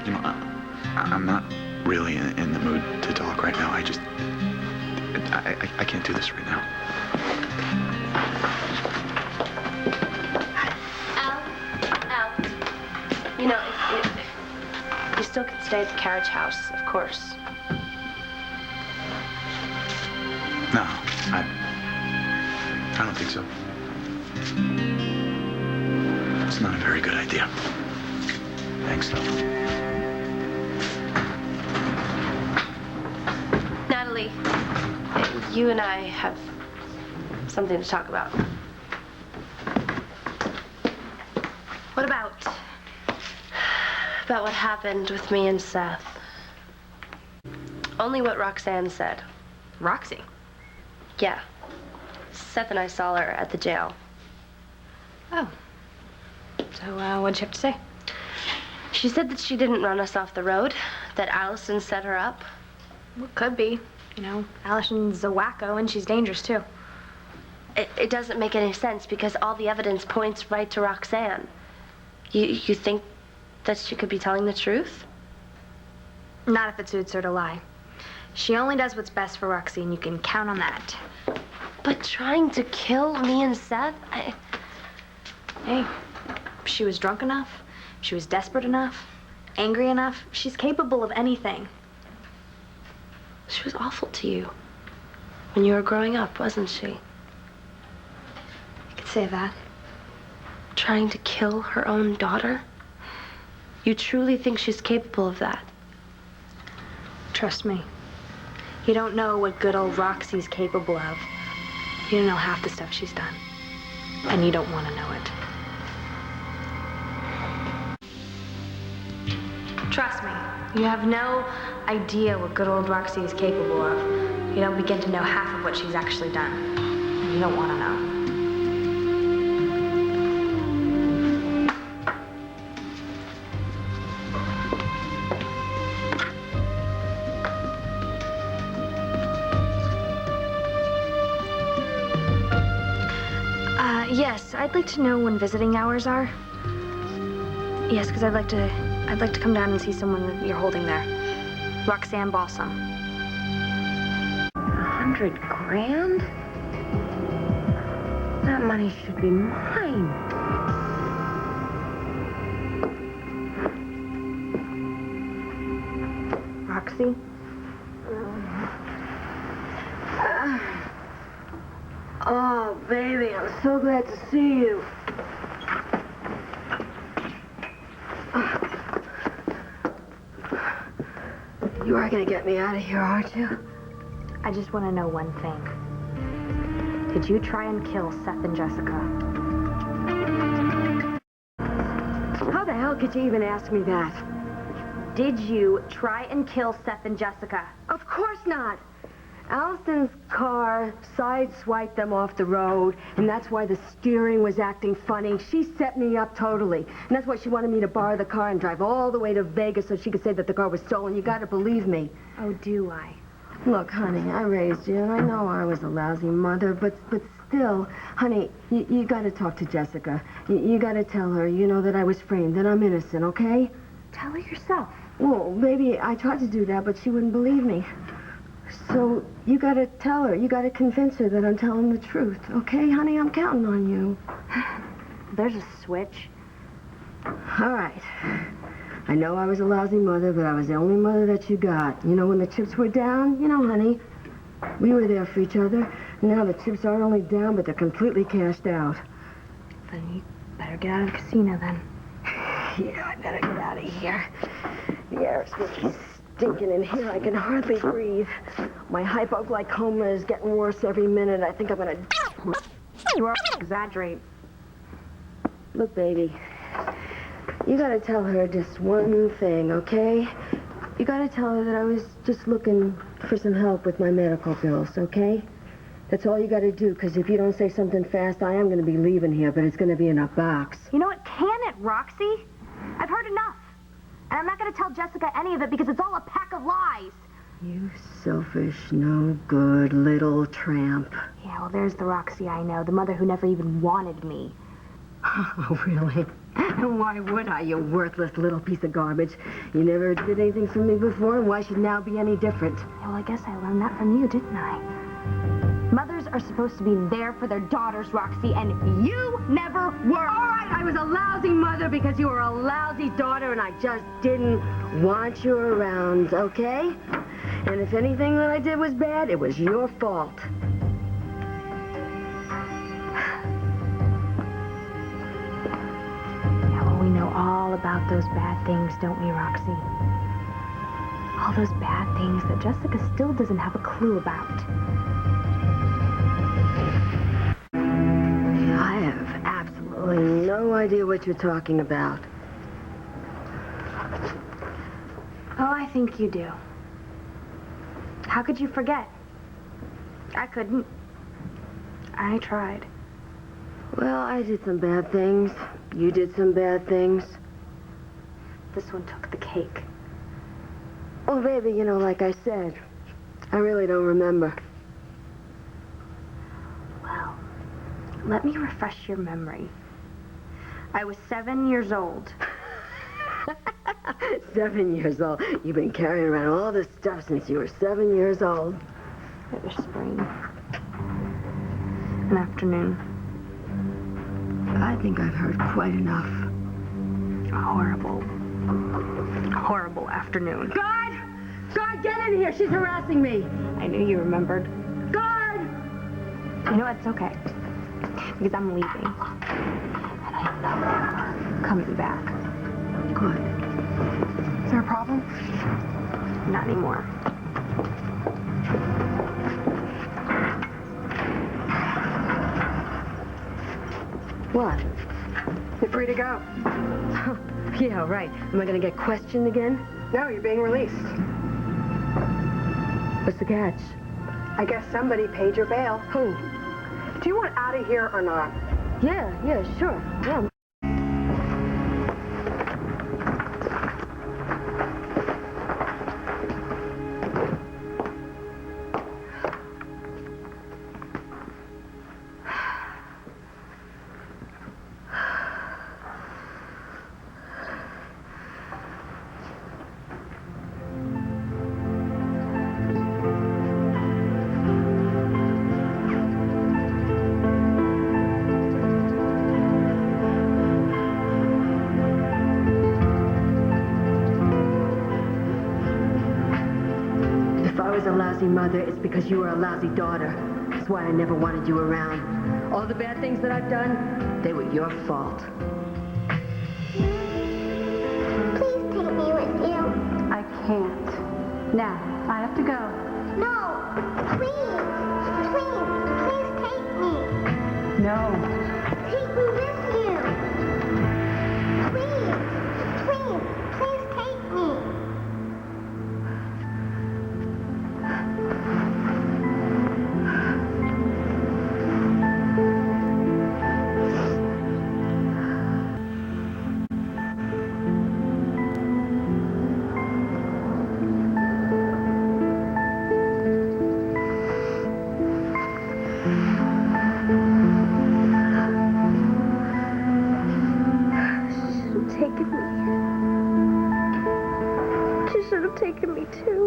You know, I'm not really in the mood to talk right now. I can't do this right now. Al. You know, if you still could stay at the carriage house, of course. No, I don't think so. It's not a very good idea. Thanks, though. Natalie, you and I have something to talk about. What about what happened with me and Seth? Only what Roxanne said. Roxy? Yeah. Seth and I saw her at the jail. Oh. So, what'd she have to say? She said that she didn't run us off the road, that Allison set her up. Well, could be. You know, Allison's a wacko and she's dangerous, too. It doesn't make any sense because all the evidence points right to Roxanne. You think that she could be telling the truth? Not if it suits her to lie. She only does what's best for Roxy, and you can count on that. But trying to kill me and Seth, Hey, if she was drunk enough, if she was desperate enough, angry enough, she's capable of anything. She was awful to you when you were growing up, wasn't she? You could say that. Trying to kill her own daughter? You truly think she's capable of that? Trust me. You don't know what good old Roxy's capable of. You don't know half the stuff she's done. And you don't want to know it. Trust me. You have no idea what good old Roxy is capable of. You don't begin to know half of what she's actually done. And you don't want to know. Yes, I'd like to know when visiting hours are. Yes, because I'd like to come down and see someone that you're holding there. Roxanne Balsam. 100 grand? That money should be mine. Roxy? Oh, baby, I'm so glad to see you. You are gonna get me out of here, aren't you? I just want to know one thing. Did you try and kill Seth and Jessica? How the hell could you even ask me that? Did you try and kill Seth and Jessica? Of course not. Allison's car sideswiped them off the road, and that's why the steering was acting funny. She set me up totally. And that's why she wanted me to borrow the car and drive all the way to Vegas so she could say that the car was stolen. You gotta believe me. Oh, do I? Look, honey, I raised you, and I know I was a lousy mother, but still, honey, you gotta talk to Jessica. You gotta tell her, you know, that I was framed, that I'm innocent, okay? Tell her yourself. Well, baby, I tried to do that, but she wouldn't believe me. So you gotta tell her, you gotta convince her that I'm telling the truth, okay, honey? I'm counting on you. There's a switch. All right. I know I was a lousy mother, but I was the only mother that you got. You know, when the chips were down, you know, honey, we were there for each other. Now the chips aren't only down, but they're completely cashed out. Then you better get out of the casino, then. Yeah, I better get out of here. The air's getting stinking in here. I can hardly breathe. My hypoglycemia is getting worse every minute. I think I'm gonna... You exaggerate. Look, baby, you gotta tell her just one thing, okay? You gotta tell her that I was just looking for some help with my medical bills, okay? That's all you gotta do, because if you don't say something fast, I am gonna be leaving here, but it's gonna be in a box. You know what? Can it, Roxy? I've heard enough. And I'm not gonna tell Jessica any of it because it's all a pack of lies. You selfish, no good little tramp. Yeah, well, there's the Roxy I know, the mother who never even wanted me. Oh, really? Why would I, you worthless little piece of garbage? You never did anything for me before, and why should now be any different? Well, I guess I learned that from you, didn't I? Mothers are supposed to be there for their daughters, Roxy, and you never were. All right, I was a lousy mother because you were a lousy daughter, and I just didn't want you around, okay? And if anything that I did was bad, it was your fault. Yeah, well, we know all about those bad things, don't we, Roxy? All those bad things that Jessica still doesn't have a clue about. I have absolutely no idea what you're talking about. Oh, I think you do. How could you forget? I couldn't. I tried. Well, I did some bad things. You did some bad things. This one took the cake. Oh, baby, you know, like I said, I really don't remember. Well, let me refresh your memory. I was 7 years old. 7 years old. You've been carrying around all this stuff since you were 7 years old. It was spring. An afternoon. I think I've heard quite enough. A horrible afternoon. Guard! Guard, get in here! She's harassing me! I knew you remembered. Guard! You know what? It's okay. Because I'm leaving. And I'm never coming back. Good. Is there a problem? Not anymore. What? You're free to go. Yeah, right. Am I gonna get questioned again? No, you're being released. What's the catch? I guess somebody paid your bail. Who? Do you want out of here or not? Yeah, sure. Yeah. Mother, it's because you were a lousy daughter. That's why I never wanted you around. All the bad things that I've done, they were your fault. Please take me with you. I can't. Now, I have to go. No, please, please take me. No. Take me with you. Please take me. Taken me. She should have taken me too.